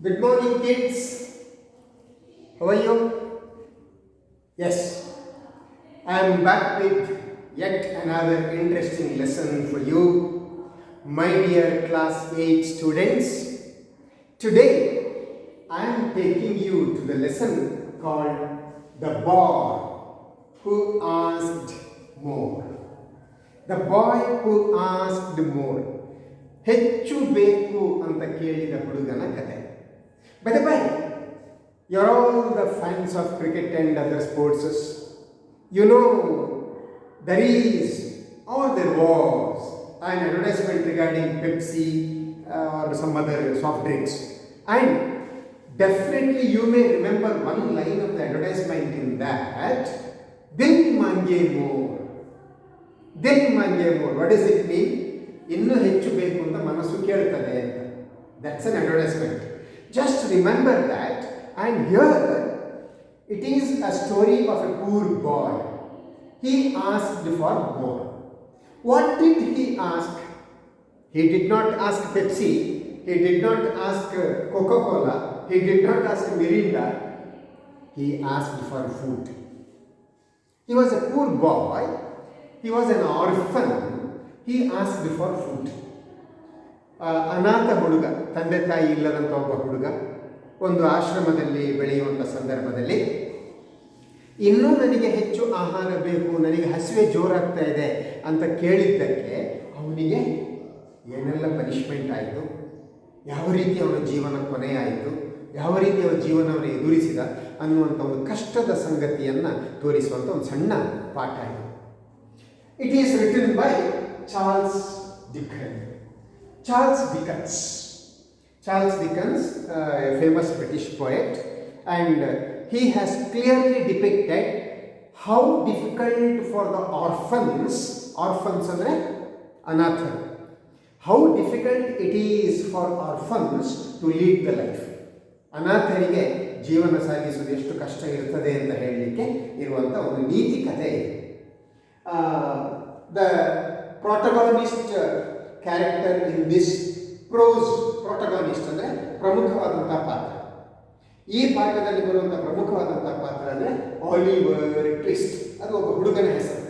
Good morning, kids. How are you? Yes, I am back with yet another interesting lesson for you, my dear class 8 students. Today, I am taking you to the lesson called The Boy Who Asked More. The boy who asked more. ಹೆಚ್ಚು ಬೇಕು ಅಂತ ಕೇಳಿದ ಹುಡುಗನ ಕಥೆ. By the way, you're all the fans of cricket and other sports. You know, there is or there was an advertisement regarding Pepsi or some other soft drinks. And definitely you may remember one line of the advertisement in that, Dil mange more. Dil mange more. What does it mean? ಇನ್ನೂ ಹೆಚ್ಚು ಬೇಕು ಅಂತ ಮನಸ್ಸು ಕೇಳ್ತದೆ ಅಂತ. That's an advertisement. Just remember that. And here it is a story of a poor boy. He asked for more. What did he ask? He did not ask Pepsi. He did not ask Coca-Cola. He did not ask Mirinda. He asked for food. He was a poor boy. He was an orphan. He asked for food. ಅನಾಥ ಹುಡುಗ, ತಂದೆ ತಾಯಿ ಇಲ್ಲದಂಥ ಒಬ್ಬ ಹುಡುಗ ಒಂದು ಆಶ್ರಮದಲ್ಲಿ ಬೆಳೆಯುವಂಥ ಸಂದರ್ಭದಲ್ಲಿ ಇನ್ನೂ ನನಗೆ ಹೆಚ್ಚು ಆಹಾರ ಬೇಕು, ನನಗೆ ಹಸಿವೆ ಜೋರಾಗ್ತಾ ಇದೆ ಅಂತ ಕೇಳಿದ್ದಕ್ಕೆ ಅವನಿಗೆ ಏನೆಲ್ಲ ಪನಿಷ್ಮೆಂಟ್ ಆಯಿತು, ಯಾವ ರೀತಿ ಅವನ ಜೀವನ ಕೊನೆಯಾಯಿತು, ಯಾವ ರೀತಿ ಅವನ ಜೀವನವನ್ನು ಎದುರಿಸಿದ ಅನ್ನುವಂಥ ಒಂದು ಕಷ್ಟದ ಸಂಗತಿಯನ್ನು ತೋರಿಸುವಂಥ ಒಂದು ಸಣ್ಣ ಪಾಠ ಇದು. It is written by Charles Dickens. Charles Dickens, a famous British poet, and he has clearly depicted how difficult for the orphans andre anatha, how difficult it is for orphans to lead the life. ಅನಾಥರಿಗೆ ಜೀವನ ಸಾಗಿಸುವುದು ಎಷ್ಟು ಕಷ್ಟ ಇರ್ತದೆ ಅಂತ ಹೇಳಲಿಕ್ಕೆ ಇರುವಂಥ ಒಂದು ನೀತಿ ಕಥೆ ಇದೆ. The protagonist character in this prose, protagonist ಅಂದರೆ ಪ್ರಮುಖವಾದಂಥ ಪಾತ್ರ, ಈ ಪಾಠದಲ್ಲಿ ಬರುವಂಥ ಪ್ರಮುಖವಾದಂಥ ಪಾತ್ರ ಅಂದರೆ ಆಲಿವರ್ ಟ್ವಿಸ್ಟ್. ಅದು ಒಬ್ಬ ಹುಡುಗನ ಹೆಸರು,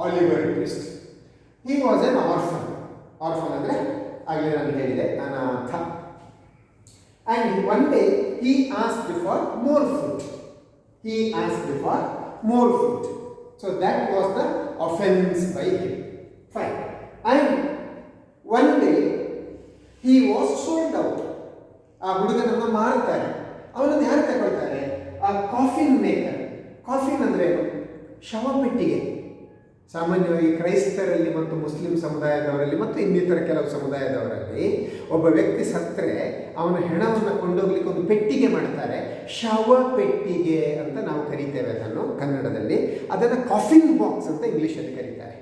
Oliver twist. He was an orphan. Orphan ಅಂದರೆ ಆಗಲೇ ನಾನು ಹೇಳಿದೆ, ಅನಾಥ. And one day he asked for more food. He asked for more food. So that was the offense by him. Fine. And one day he was sold out. ಆ ಹುಡುಗನನ್ನು ಮಾರುತ್ತಾರೆ. ಅವನನ್ನು ಯಾರು ತಗೊಳ್ತಾರೆ? ಆ ಕಾಫಿನ್ ಮೇಕರ್. ಕಾಫಿನ್ ಅಂದರೆ ಶವಪೆಟ್ಟಿಗೆ. ಸಾಮಾನ್ಯವಾಗಿ ಕ್ರೈಸ್ತರಲ್ಲಿ ಮತ್ತು ಮುಸ್ಲಿಂ ಸಮುದಾಯದವರಲ್ಲಿ ಮತ್ತು ಇನ್ನಿತರ ಕೆಲವು ಸಮುದಾಯದವರಲ್ಲಿ ಒಬ್ಬ ವ್ಯಕ್ತಿ ಸತ್ತರೆ ಅವನ ಹೆಣವನ್ನು ಕೊಂಡೋಗ್ಲಿಕ್ಕೆ ಒಂದು ಪೆಟ್ಟಿಗೆ ಮಾಡ್ತಾರೆ. ಶವ ಪೆಟ್ಟಿಗೆ ಅಂತ ನಾವು ಕರೀತೇವೆ ಅದನ್ನು ಕನ್ನಡದಲ್ಲಿ. ಅದನ್ನು ಕಾಫಿನ್ ಬಾಕ್ಸ್ ಅಂತ ಇಂಗ್ಲೀಷಲ್ಲಿ ಕರೀತಾರೆ.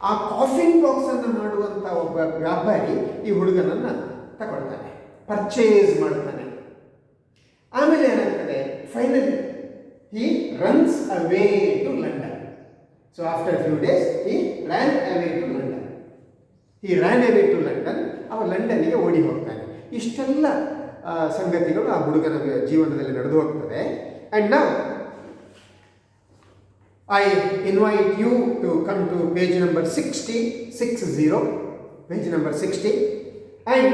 ಆ ಕಾಫಿನ್ ಬಾಕ್ಸನ್ನು ಮಾಡುವಂಥ ಒಬ್ಬ ವ್ಯಾಪಾರಿ ಈ ಹುಡುಗನನ್ನು ತಗೊಳ್ತಾನೆ, ಪರ್ಚೇಸ್ ಮಾಡ್ತಾನೆ. ಆಮೇಲೆ ಏನಾಗ್ತದೆ, finally he runs away to London. So after few days he ran away to London. ಅವ ಲಂಡನ್ನಿಗೆ ಓಡಿ ಹೋಗ್ತಾನೆ. ಇಷ್ಟೆಲ್ಲ ಸಂಗತಿಗಳು ಆ ಹುಡುಗನ ಜೀವನದಲ್ಲಿ ನಡೆದು ಹೋಗ್ತದೆ. And now I invite you to come to page number 60, page number 60, and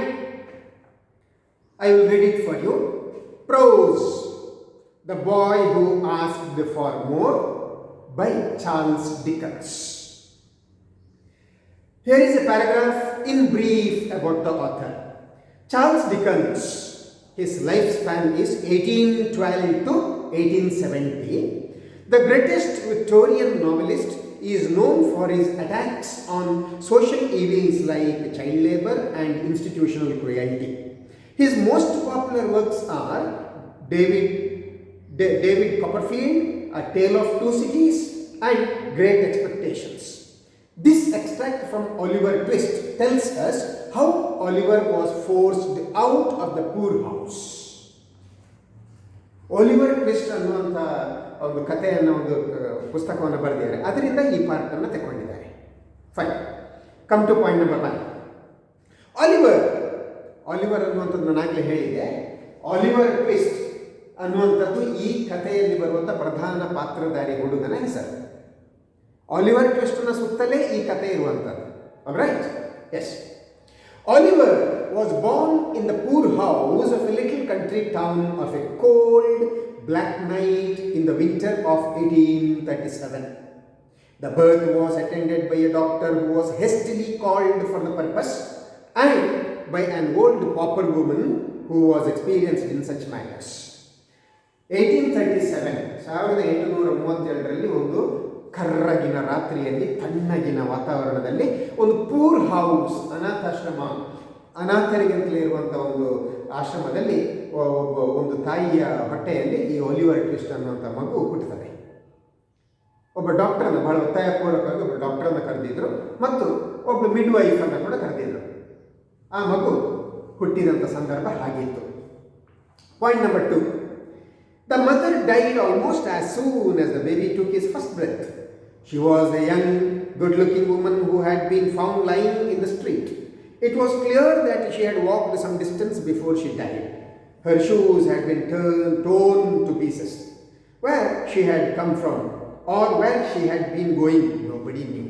I will read it for you. Prose, The Boy Who Asked for More by Charles Dickens. Here is a paragraph in brief about the author. Charles Dickens, his lifespan is 1812 to 1870. The greatest Victorian novelist is known for his attacks on social evils like child labor and institutional cruelty. His most popular works are David Copperfield, A Tale of Two Cities, and Great Expectations. This extract from Oliver Twist tells us how Oliver was forced out of the poorhouse. Oliver Twist ಅನ್ನುವಂಥ ಒಂದು ಕಥೆಯನ್ನು, ಒಂದು ಪುಸ್ತಕವನ್ನು ಬರೆದಿದ್ದಾರೆ. ಅದರಿಂದ ಈ ಪಾರ್ಟನ್ನು ತಗೊಂಡಿದ್ದಾರೆ. Fine, come to point number 1. Oliver ಅನ್ನುವಂಥದ್ದು ನಾನಾಗಲೇ ಹೇಳಿದೆ. ಆಲಿವರ್ ಟ್ವಿಸ್ಟ್ ಅನ್ನುವಂಥದ್ದು ಈ ಕಥೆಯಲ್ಲಿ ಬರುವಂಥ ಪ್ರಧಾನ ಪಾತ್ರಧಾರಿ ಹುಡುಗನ ಹೆಸರು. ಆಲಿವರ್ ಟ್ವಿಸ್ಟ್ನ ಸುತ್ತಲೇ ಈ ಕಥೆ ಇರುವಂಥದ್ದು. Right? Yes. Oliver was born in the poor house of a little country town of a cold, black night in the winter of 1837. The birth was attended by a doctor who was hastily called for the purpose and by an old pauper woman who was experienced in such matters. 1837 ಒಂದು ಕರ್ರಗಿನ ರಾತ್ರಿಯಲ್ಲಿ ತಣ್ಣಗಿನ ವಾತಾವರಣದಲ್ಲಿ ಒಂದು poor house, ಅನಾಥರಿಗಂತಲೇ ಇರುವಂಥ ಒಂದು ಆಶ್ರಮದಲ್ಲಿ ಒಂದು ತಾಯಿಯ ಹೊಟ್ಟೆಯಲ್ಲಿ ಈ ಒಲಿವರ್ ಟ್ವಿಸ್ಟ್ ಅನ್ನುವಂಥ ಮಗು ಹುಟ್ಟುತ್ತದೆ. ಒಬ್ಬ ಡಾಕ್ಟರನ್ನು, ಬಹಳ ಒತ್ತಾಯಪೂರ್ವಕವಾಗಿ ಒಬ್ಬ ಡಾಕ್ಟರನ್ನು ಕರೆದಿದ್ರು ಮತ್ತು ಒಬ್ಬ ಮಿಡ್ ವೈಫನ್ನು ಕೂಡ ಕರೆದಿದ್ರು. ಆ ಮಗು ಹುಟ್ಟಿದಂಥ ಸಂದರ್ಭ ಹಾಗಿತ್ತು. Point number 2. The mother died almost as soon as the baby took his first breath. She was a young, good-looking woman who had been found lying in the street. It was clear that she had walked some distance before she died. Her shoes had been torn to pieces. Where she had come from or where she had been going, nobody knew.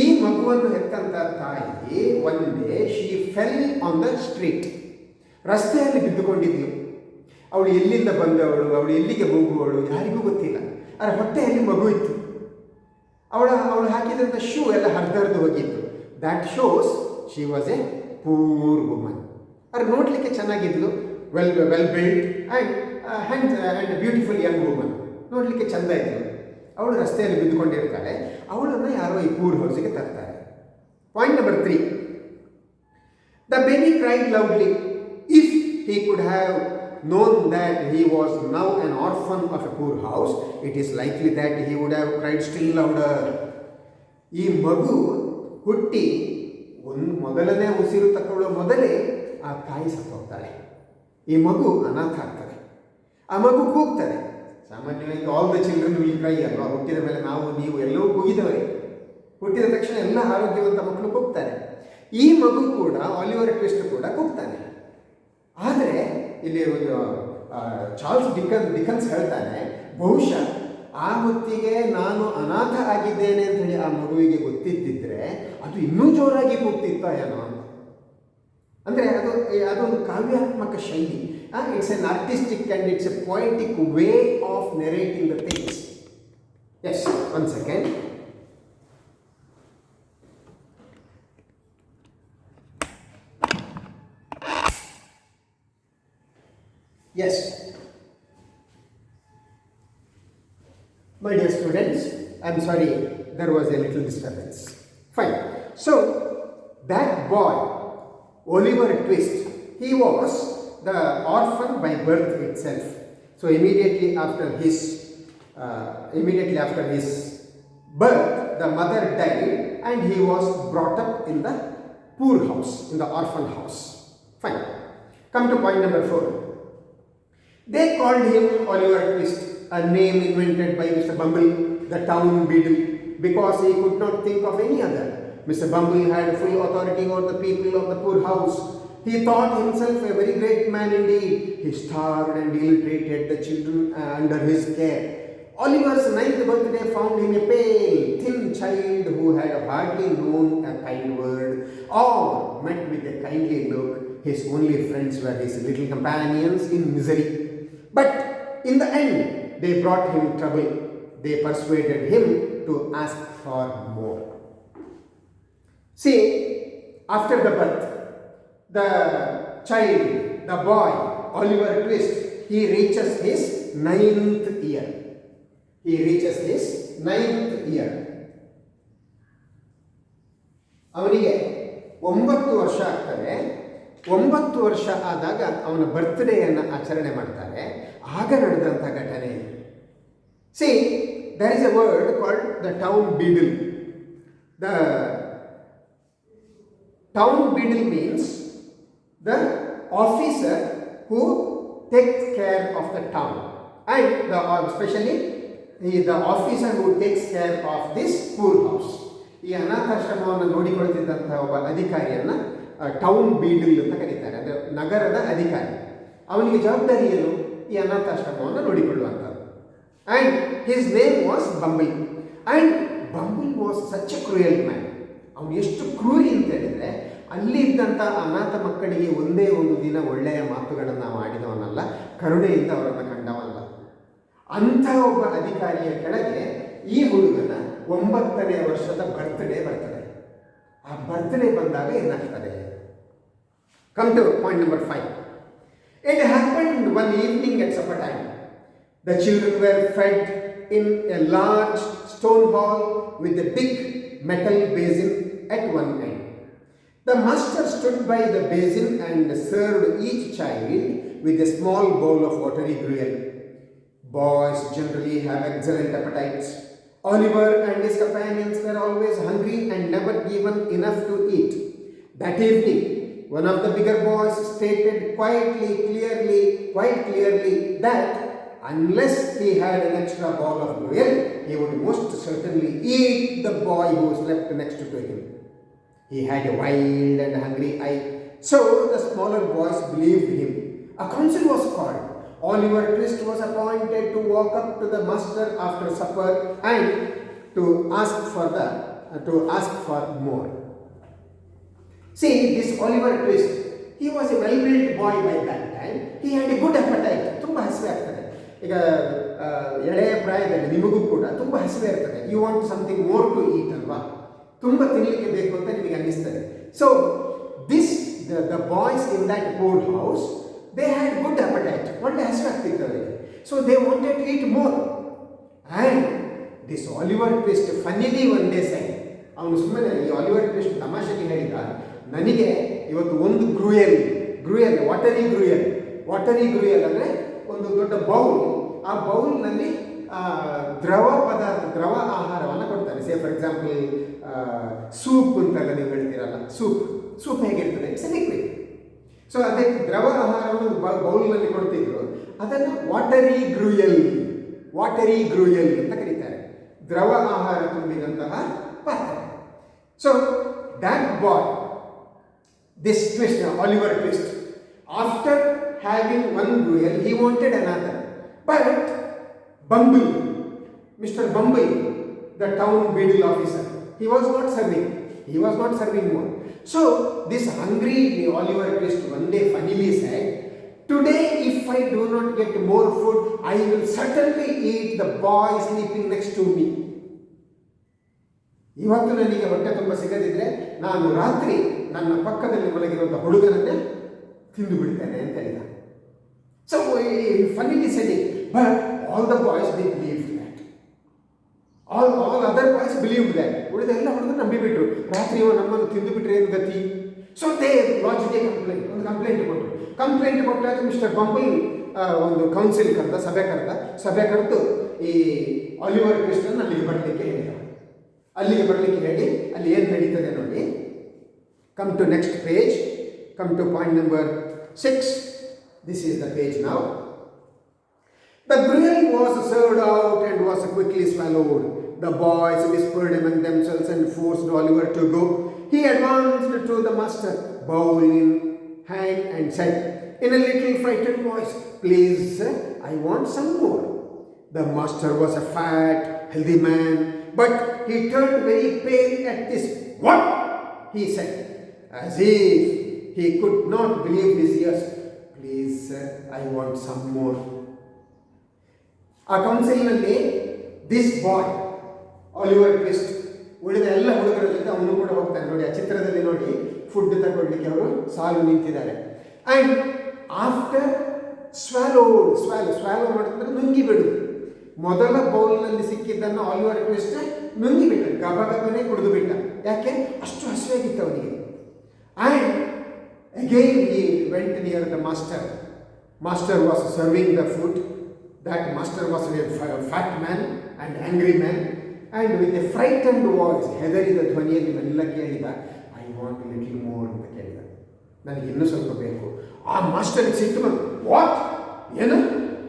ಈ ಮಗುವನ್ನು ಹೆತ್ತಂತ ತಾಯಿ ಒಂದೇ she fell on the street, ರಸ್ತೆಯಲ್ಲಿ ಬಿದ್ದುಕೊಂಡಿದ್ಲು. ಅವಳು ಎಲ್ಲಿಂದ ಬಂದವಳು, ಅವಳು ಎಲ್ಲಿಗೆ ಹೋಗುವವಳು ಯಾರಿಗೂ ಗೊತ್ತಿಲ್ಲ. ಅದರ ಹೊಟ್ಟೆಯಲ್ಲಿ ಮಗು ಇತ್ತು. ಅವಳು ಹಾಕಿದಂಥ ಶೂ ಎಲ್ಲ ಹರಿದು ಹೋಗಿತ್ತು. That shows she was a poor woman. ಅದು ನೋಡಲಿಕ್ಕೆ ಚೆನ್ನಾಗಿದ್ಲು, well build and beautiful young woman, ನೋಡಲಿಕ್ಕೆ ಚೆಂದ ಇದ್ಲು. ಅವಳು ರಸ್ತೆಯಲ್ಲಿ ಬಿದ್ದುಕೊಂಡಿರ್ತಾಳೆ. ಅವಳನ್ನು ಯಾರೋ ಈ ಪೂರ್ ಹೌಸಿಗೆ ತರ್ತಾರೆ. Point number 3. The baby cried loudly. If he could have known that he was now an orphan of a poor house, it is likely that he would have cried still louder. ಈ ಮಗು ಹುಟ್ಟಿ ಮೊದಲನೇ ಉಸಿರು ತಗೊಳ್ಳೋ ಮೊದಲೇ ಆ ತಾಯಿ ಸತ್ತೋಗ್ತಾಳೆ. ಈ ಮಗು ಅನಾಥ ಆಗ್ತದೆ. ಆ ಮಗು ಕೂಗ್ತದೆ. ಸಾಮಾನ್ಯವಾಗಿ all the children will CRY ಅಲ್ವಾ? ಹುಟ್ಟಿದ ಮೇಲೆ ನಾವು ನೀವು ಎಲ್ಲವೂ ಕೂಗಿದವರೇ. ಹುಟ್ಟಿದ ತಕ್ಷಣ ಎಲ್ಲ ಆರೋಗ್ಯವಂತ ಮಕ್ಕಳು ಕೂಗ್ತಾರೆ. ಈ ಮಗು ಕೂಡ, ಆಲಿವರ್ ಟ್ವಿಸ್ಟ್ ಕೂಡ ಕೂಗ್ತಾನೆ. ಆದರೆ ಇಲ್ಲಿ ಒಂದು ಚಾರ್ಲ್ಸ್ ಡಿಕನ್ಸ್ ಹೇಳ್ತಾನೆ, ಬಹುಶಃ ಆ ಹೊತ್ತಿಗೆ ನಾನು ಅನಾಥ ಆಗಿದ್ದೇನೆ ಅಂತ ಹೇಳಿ ಆ ಮಗುವಿಗೆ ಗೊತ್ತಿದ್ದಿದ್ರೆ ಅದು ಇನ್ನೂ ಜೋರಾಗಿ ಕೂಗ್ತಿತ್ತೋ ಏನೋ ಅಂತ. ಅಂದರೆ ಅದೊಂದು ಕಾವ್ಯಾತ್ಮಕ ಶೈಲಿ. It's an artistic and it's a poetic way of narrating the things. Yes, one second. Yes, my dear students, I'm sorry, there was a little disturbance. Fine. So, that boy, Oliver Twist, he was the orphan by birth itself. So, immediately after his birth, the mother died and he was brought up in the poor house, in the orphan house. Fine. Come to point number 4. They called him Oliver Twist, a name invented by Mr. Bumble, the town beadle, because he could not think of any other. Mr. Bumble had full authority over the people of the poor house. He thought himself a very great man indeed. He starved and ill-treated the children under his care. Oliver's 9th birthday found him a pale, thin child who had hardly known a kind word or met with a kindly look. His only friends were his little companions in misery. But in the end, they brought him trouble. They persuaded him to ask for more. See, after the birth, the child, the boy, Oliver Twist, he reaches his 9th year. He reaches his 9th year. ಅವನಿಗೆ 9 ವರ್ಷ ಆಗ್ತದೆ. 9 ವರ್ಷ ಆದಾಗ ಅವನ ಬರ್ತ್ಡೇಯನ್ನು ಆಚರಣೆ ಮಾಡ್ತಾರೆ. ಆಗ ನಡೆದಂಥ ಘಟನೆ. C, there is a word called the town beadle. The town beadle means the officer who takes care of the town, and especially the officer who takes care of this poor house. ಈ ಅನಾಥಾಶ್ರಮವನ್ನು ನೋಡಿಕೊಳ್ತಿದ್ದಂತಹ ಒಬ್ಬ ಅಧಿಕಾರಿಯನ್ನು town Beadle ಅಂತ ಕರೀತಾರೆ. ಅಂದರೆ ನಗರದ ಅಧಿಕಾರಿ. ಅವನಿಗೆ ಜವಾಬ್ದಾರಿ ಏನು? ಈ ಅನಾಥಾಶ್ರಮವನ್ನು ನೋಡಿಕೊಳ್ಳುವಂಥದ್ದು. And his name was Bumble. And Bumble was such a cruel man. ಅವನು ಎಷ್ಟು ಕ್ರೂರಿ ಅಂತ ಹೇಳಿದರೆ, ಅಲ್ಲಿ ಇದ್ದಂಥ ಅನಾಥ ಮಕ್ಕಳಿಗೆ ಒಂದೇ ಒಂದು ದಿನ ಒಳ್ಳೆಯ ಮಾತುಗಳನ್ನು ಮಾಡಿದವನಲ್ಲ, ಕರುಣೆಯಿಂದ ಅವರನ್ನು ಕಂಡವನಲ್ಲ. ಅಂಥ ಒಬ್ಬ ಅಧಿಕಾರಿಯ ಕೆಳಗೆ ಈ ಹುಡುಗನ 9ನೇ ವರ್ಷದ ಬರ್ತ್ಡೇ ಬರ್ತದೆ. ಆ ಬರ್ತ್ಡೇ ಬಂದಾಗ ಏನಾಗ್ತದೆ? Come to point number 5. It happened one evening at supper time. The children were fed in a large stone hall with a big metal basin at one end. The master stood by the basin and served each child with a small bowl of watery gruel. Boys generally have excellent appetites. Oliver and his companions were always hungry and never given enough to eat. That evening, one of the bigger boys stated quite clearly that unless he had an extra ball of gruel, he would most certainly eat the boy who slept next to him. He had a wild and hungry eye, so the smaller boys believed him. A council was called. Oliver Twist was appointed to walk up to the master after supper and to ask for more. See, this Oliver Twist, he was a well-built boy by that time. He had a good appetite. ತುಂಬ ಹಸಿವೆ ಆಗ್ತದೆ. ಈಗ ಎಳೆಯ ಪ್ರಾಯದಲ್ಲಿ ನಿಮಗೂ ಕೂಡ ತುಂಬ ಹಸಿವೆ ಇರ್ತದೆ. You want something more to eat ಅಲ್ವಾ? ತುಂಬ ತಿನ್ನಲಿಕ್ಕೆ ಬೇಕು ಅಂತ ನಿಮಗೆ ಅನ್ನಿಸ್ತದೆ. So the boys in that poor house, they had good appetite. ಒಳ್ಳೆ ಹಸಿವೆ ಆಗ್ತಿತ್ತು ಅವರಿಗೆ. So they wanted to eat more. And this Oliver Twist funnily one day said, ಅವನು ಸುಮ್ಮನೆ ಈ ಆಲಿವರ್ ಟ್ವಿಸ್ಟ್ ತಮಾಷೆಗೆ ಹೇಳಿದ, ನನಗೆ ಇವತ್ತು ಒಂದು ಗ್ರೂಯಲ್ ವಾಟರಿ ಗ್ರೂಯಲ್ ಅಂದರೆ ಒಂದು ದೊಡ್ಡ ಬೌಲ್, ಆ ಬೌಲ್ನಲ್ಲಿ ದ್ರವ ಆಹಾರವನ್ನು ಕೊಡ್ತಾನೆ. ಸೇ ಫಾರ್ ಎಕ್ಸಾಂಪಲ್ ಸೂಪ್ ಅಂತೆಲ್ಲ ನೀವು ಹೇಳ್ತೀರಲ್ಲ, ಸೂಪ್ ಹೇಗಿರ್ತದೆ? It's A liquid. ಸೊ ಅದೇ ದ್ರವ ಆಹಾರವನ್ನು ಬೌಲ್ನಲ್ಲಿ ಕೊಡ್ತಿದ್ರು, ಅದನ್ನು ವಾಟರಿ ಗ್ರೂಯಲ್ ಅಂತ ಕರೀತಾರೆ. ದ್ರವ ಆಹಾರ ತುಂಬಿದಂತಹ ಪಾತ್ರೆ. So that boy, this twist, Oliver Twist, after having one gruel, he wanted another. But Mr. Bumble, the town beadle officer, he was not serving more. So this hungry Oliver Twist one day funnily said, today if I do not get more food, I will certainly eat the boy sleeping next to me. ಇವತ್ತು ನನಗೆ ಹೊಟ್ಟೆ ತುಂಬ ಸಿಗದಿದ್ರೆ ನಾನು ರಾತ್ರಿ ನನ್ನ ಪಕ್ಕದಲ್ಲಿ ಮಲಗಿರುವಂಥ ಹುಡುಗನನ್ನೇ ತಿಂದು ಬಿಡ್ತೇನೆ ಅಂತ ಹೇಳಿದ. So funnily saying, but all the boys they believed that. All other boys believed that. ಉಳಿದ ಎಲ್ಲ ಹುಡುಗರು ನಂಬಿಬಿಟ್ರು, ರಾತ್ರಿ ಇವ ನಮ್ಮನ್ನು ತಿಂದು ಬಿಟ್ರೆ ಏನು ಗತಿ. So they lodged A complaint ಕೊಟ್ಟಾಗ ಮಿಸ್ಟರ್ ಬಂಬಲ್ ಒಂದು ಕೌನ್ಸಿಲ್ ಸಭೆ ಕರೆದು ಈ ಆಲಿವರ್ ಟ್ವಿಸ್ಟನ್ನು ಅಲ್ಲಿಗೆ ಬರಲಿಕ್ಕೆ ಹೇಳಿ ಅಲ್ಲಿ ಏನು ನಡೀತದೆ ನೋಡಿ. Come to next page. Come to point number 6. This is the page now. The gruel was served out and was quickly swallowed. The boys whispered among themselves and forced Oliver to go. He advanced to the master, bowl in hand, and said in a little frightened voice, "Please, sir, I want some more." The master was a fat, healthy man, but he turned very pale at this. "What?" he said, as if he could not believe his ears. "Please, sir, I want some more." ಆ ಕೌನ್ಸಿಲ್ನಲ್ಲಿ this boy Oliver twist ಉಳಿದ ಎಲ್ಲ ಹುಡುಗರ ಜೊತೆ ಅವನು ಕೂಡ ಹೋಗ್ತಾನೆ. ನೋಡಿ ಆ ಚಿತ್ರದಲ್ಲಿ ನೋಡಿ, ಫುಡ್ ತಗೊಳ್ಳಿಕ್ಕೆ ಅವರು ಸಾಲು ನಿಂತಿದ್ದಾರೆ. ಆ್ಯಂಡ್ ಆಫ್ಟರ್ ಸ್ವ್ಯಾಲೋ ಮಾಡಿದ್ರೆ ನುಂಗಿಬಿಡು. ಮೊದಲ ಬೌಲ್ನಲ್ಲಿ ಸಿಕ್ಕಿದ್ದನ್ನು ಆಲಿವರ್ ಟ್ವಿಸ್ಟ್ ನುಂಗಿಬಿಟ್ಟ, ಗಬಗಬನೇ ಕುಡಿದು ಬಿಟ್ಟ. ಯಾಕೆ? ಅಷ್ಟು ಹಸಿವಾಗಿತ್ತು ಅವನಿಗೆ. And again he went near the master. Master was serving the food. That master was a fat man and angry man, and with a frightened voice, ಹೆದರಿದ ಧ್ವನಿಯಲ್ಲಿ ಮೆಲ್ಲಗೆ ಹೇಳಿದ, "I want a little more" ಅಂತ ಕೇಳಿದ. ನನಗೆ ಇನ್ನೂ ಸ್ವಲ್ಪ ಬೇಕು. ಆ ಮಾಸ್ಟರ್ಗೆ ಸಿಟ್ಟು ಬಂತು. ವಾಟ್, ಏನು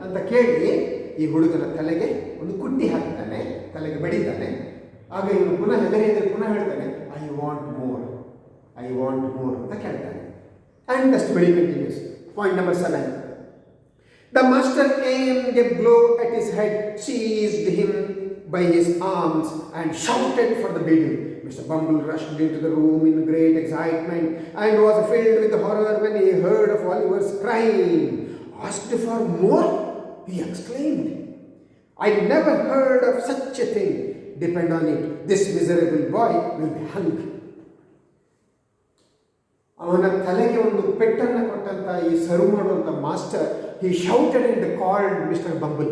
ಅಂತ ಕೇಳಿ ಈ ಹುಡುಗನ ತಲೆಗೆ ಒಂದು ಕುಂಡಿ ಹಾಕ್ತಾನೆ, ತಲೆಗೆ ಬಡಿತಾನೆ. ಆಗ ಇವನು ಪುನಃ ಹೆದರಿ ಪುನಃ ಹೇಳ್ತಾನೆ, "ಐ ವಾಂಟ್ ಮೋರ್ ಅಂತ ಕೇಳ್ತಾನೆ. And the story continues. Point number 7. The master aimed a blow at his head, seized him by his arms, and shouted for the beadle. Mr. Bumble rushed into the room in great excitement and was filled with horror when he heard of Oliver's crime. Asked for more? He exclaimed. I never heard of such a thing. Depend on it, this miserable boy will be hung. ಅವನ ತಲೆಗೆ ಒಂದು ಪೆಟ್ಟನ್ನು ಕೊಟ್ಟಂತ ಈ serve ಮಾಡುವಂತ master he shouted and called Mr. Bumble.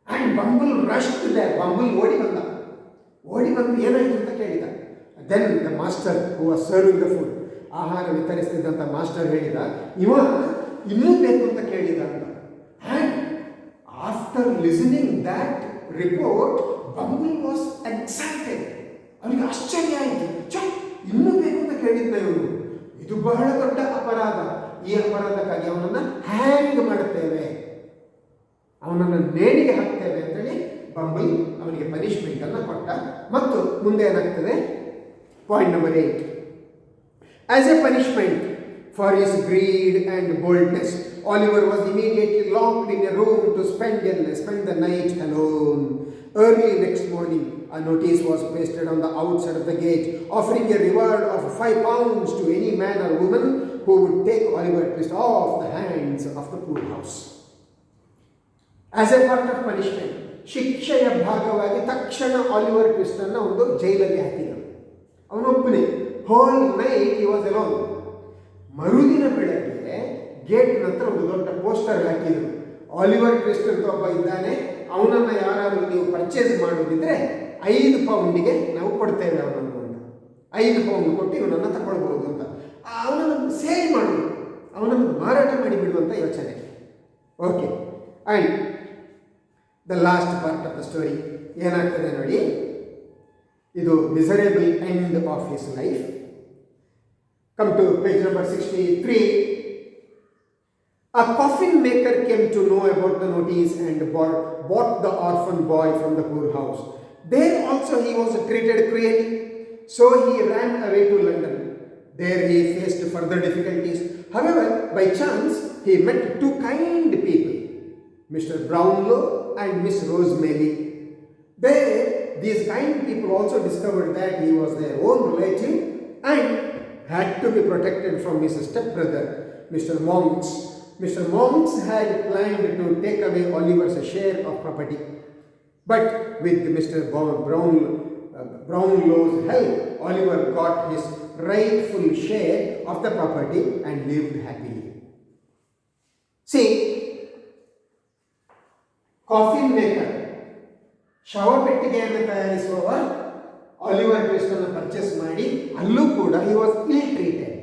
And Bumble rushed there. Bumble ಓಡಿ ಬಂದು ಏನಾಯಿತು ಅಂತ ಕೇಳಿದ. Then the master who was serving the food, ಆಹಾರ ವಿತರಿಸ್ತಿದ್ದಂಥ ಮಾಸ್ಟರ್ ಹೇಳಿದ, ಇವ ಇನ್ನೂ ಬೇಕು ಅಂತ ಕೇಳಿದ ಅಂತ. And after listening that report, Bumble was excited. ಅವನಿಗೆ ಆಶ್ಚರ್ಯ ಆಯಿತು. ಇನ್ನೂ ಬೇಕು ಅಂತ ಕೇಳಿದ್ನ ಇವನು, ಇದು ಬಹಳ ದೊಡ್ಡ ಅಪರಾಧ, ಈ ಅಪರಾಧಕ್ಕಾಗಿ ಅವನನ್ನು ಹ್ಯಾಂಗ್ ಮಾಡುತ್ತೇವೆ, ಅವನನ್ನು ನೇಣಿಗೆ ಹಾಕ್ತೇವೆ ಅಂತೇಳಿ ಬಂಬಲ್ ಅವನಿಗೆ ಪನಿಷ್ಮೆಂಟ್ ಅನ್ನು ಕೊಟ್ಟ. ಮತ್ತು ಮುಂದೆ ಏನಾಗ್ತದೆ, point number 8. As a punishment for his greed and boldness, Oliver was immediately locked in a room to spend the night alone. Early next morning, a notice was pasted on the outside of the gate, offering a reward of 5 pounds to any man or woman who would take Oliver Twist off the hands of the poorhouse. As a part of punishment, ಶಿಕ್ಷೆಯ ಭಾಗವಾಗಿ ತಕ್ಷಣ Oliver Twist ಅನ್ನು ಒಂದು ಜೈಲಲ್ಲಿ ಹಾಕಿದರು. ಅವನೊಬ್ಬನೇ, whole night he was alone. ಮರುದಿನ ಬೆಳಗ್ಗೆ ಗೇಟ್ ನಂತರ ಒಂದು ದೊಡ್ಡ ಪೋಸ್ಟರ್ ಹಾಕಿದರು, ಆಲಿವರ್ ಟ್ವಿಸ್ಟ್ ಅಂತ ಒಬ್ಬ ಇದ್ದಾನೆ, ಅವನನ್ನು ಯಾರಾದರೂ ನೀವು ಪರ್ಚೇಸ್ ಮಾಡೋದಿದ್ರೆ 5 ಪೌಂಡಿಗೆ ನಾವು ಕೊಡ್ತೇವೆ ಅವನನ್ನು ಅಂತ. 5 ಪೌಂಡ್ ಕೊಟ್ಟು ಇವನನ್ನು ತಗೊಳ್ಬೋದು ಅಂತ. ಅವನನ್ನು ಸೇಲ್ ಮಾಡೋದು, ಅವನನ್ನು ಮಾರಾಟ ಮಾಡಿಬಿಡುವಂಥ ಯೋಚನೆ. Okay, and the last part of the story ಏನಾಗ್ತದೆ ನೋಡಿ. ಇದು miserable end of his life. Come to page number 63. A coffin maker came to know about the notice and bought the orphan boy from the poorhouse. There also he was treated cruelly, so he ran away to London. There he faced further difficulties. However, by chance, he met 2 kind people, Mr. Brownlow and Miss Rosemary. There, these kind people also discovered that he was their own relative and had to be protected from his stepbrother, Mr. Monks. Mr. Monks had planned to take away Oliver's share of property, but with Mr. Brownlow's help, Oliver got his rightful share of the property and lived happily. See, coffin maker, ಶವಪೆಟ್ಟಿಗೆಯನ್ನು ತಯಾರಿಸುವ Oliver Twist ಅನ್ನು purchase ಮಾಡಿ ಅಲ್ಲೂ ಕೂಡ he was ill treated.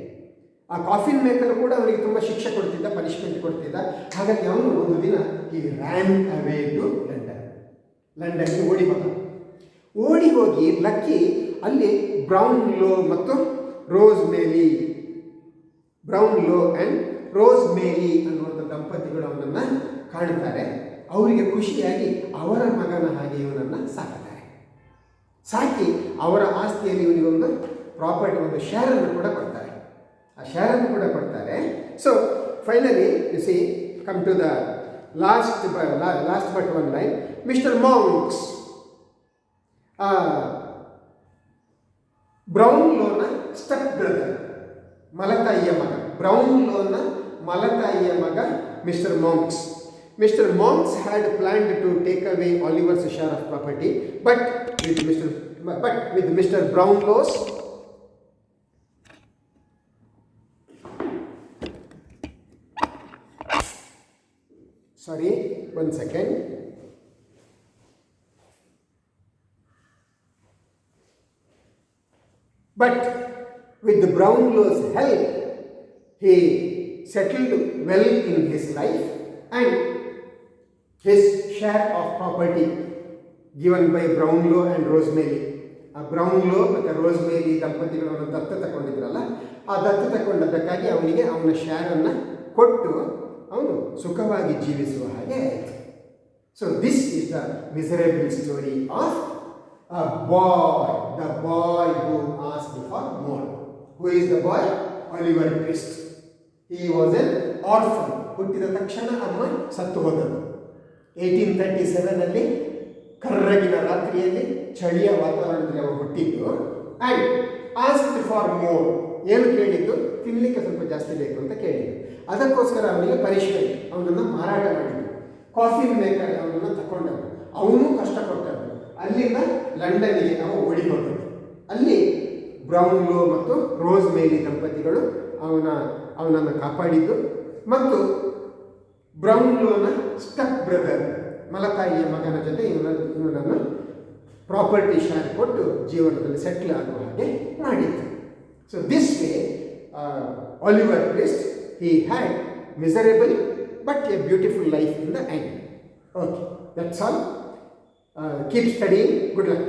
ಆ coffin maker ಕೂಡ ಅವನಿಗೆ ತುಂಬ ಶಿಕ್ಷೆ ಕೊಡ್ತಿದ್ದ, ಪನಿಷ್ಮೆಂಟ್ ಕೊಡ್ತಿದ್ದ. ಹಾಗಾಗಿ ಅವನು ಒಂದು ದಿನ ಈ ರ್ಯಾನ್ ಅವೇ ಟು ಲಂಡನ್ಗೆ ಓಡಿ ಹೋಗಿ ಲಕ್ಕಿ ಅಲ್ಲಿ ಬ್ರೌನ್ಲೋ ಆ್ಯಂಡ್ ರೋಸ್ ಮೇರಿ ಅನ್ನುವಂಥ ದಂಪತಿಗಳು ಅವನನ್ನು ಕಾಣ್ತಾರೆ. ಅವರಿಗೆ ಖುಷಿಯಾಗಿ ಅವರ ಮಗನ ಹಾಗೆ ಇವನನ್ನು ಸಾಕಿ ಅವರ ಆಸ್ತಿಯಲ್ಲಿ ಇವನಿಗೊಂದು ಪ್ರಾಪರ್ಟಿ, ಒಂದು ಶೇರನ್ನು ಕೂಡ ಕೊಡ್ತಾರೆ. So finally you see come to the last but one line. Mister Monks ಬ್ರೌನ್ಲೋನ ಸ್ಟೆಪ್ ಬ್ರದರ್, ಮಲತಾಯಿಯ ಮಗ, ಬ್ರೌನ್ಲೋನ ಮಲತಾಯಿಯ ಮಗ mister Monks. Mr. Monks had planned to take away Oliver's share of property, but with Mr. Brownlow's But with the Brownlow's help, he settled well in his life, and his share of property given by Brownlow and Rosemary. ಆ ಬ್ರೌನ್ಲೋ ಮತ್ತು rosemary ದಂಪತಿಗಳನ್ನು ದತ್ತು ತಗೊಂಡಿದ್ರಲ್ಲ, ಆ ದತ್ತು ತಗೊಂಡದ್ದಕ್ಕಾಗಿ ಅವನಿಗೆ ಅವನ ಶೇರನ್ನು ಕೊಟ್ಟು ಅವನು ಸುಖವಾಗಿ ಜೀವಿಸುವ ಹಾಗೆ ಆಯಿತು. So this is the miserable story of a boy, the boy who asked for more. Who is the boy? Oliver Twist. He was an orphan. ಹುಟ್ಟಿದ ತಕ್ಷಣ ಅಮ್ಮ ಸತ್ತು ಹೋದದ್ದು. 1837 ಕರ್ರಗಿನ ರಾತ್ರಿಯಲ್ಲಿ ಚಳಿಯ ವಾತಾವರಣದಲ್ಲಿ ಅವ ಹುಟ್ಟಿದ್ದು. And asked for more. ಏನು ಕೇಳಿದ್ದು? ತಿನ್ನಲಿಕ್ಕೆ ಸ್ವಲ್ಪ ಜಾಸ್ತಿ ಬೇಕು ಅಂತ ಕೇಳಿದ್ದು. ಅದಕ್ಕೋಸ್ಕರ ಅವನಿಗೆ ಪನಿಷ್ಮೆಂಟ್, ಅವನನ್ನು ಮಾರಾಟ ಮಾಡಿದ್ದು. ಕಾಫಿ ಮೇಕರ್ ಅವನನ್ನು ತಗೊಂಡದ್ದು, ಅವನು ಕಷ್ಟಪಟ್ಟದ್ದು. ಅಲ್ಲಿಂದ ಲಂಡನ್ನಿಗೆ ನಾವು ಓಡಿ ಹೋದದ್ದು. ಅಲ್ಲಿ ಬ್ರೌನ್ಲೋ ಮತ್ತು ರೋಸ್ ಮೇಲಿ ದಂಪತಿಗಳು ಅವನನ್ನು ಕಾಪಾಡಿದ್ದು. ಮತ್ತು ಬ್ರೌನ್ಲೋನ ಸ್ಟೆಪ್ ಬ್ರದರ್, ಮಲತಾಯಿಯ ಮಗನ ಜೊತೆ ಇವನನ್ನು ಪ್ರಾಪರ್ಟಿ ಶೇರ್ ಕೊಟ್ಟು ಜೀವನದಲ್ಲಿ ಸೆಟ್ಲ್ ಆಗುವ ಹಾಗೆ ಮಾಡಿತ್ತು. So this way Oliver Twist, he had miserable but a beautiful life in the end. Okay, that's all. Keep studying. Good luck.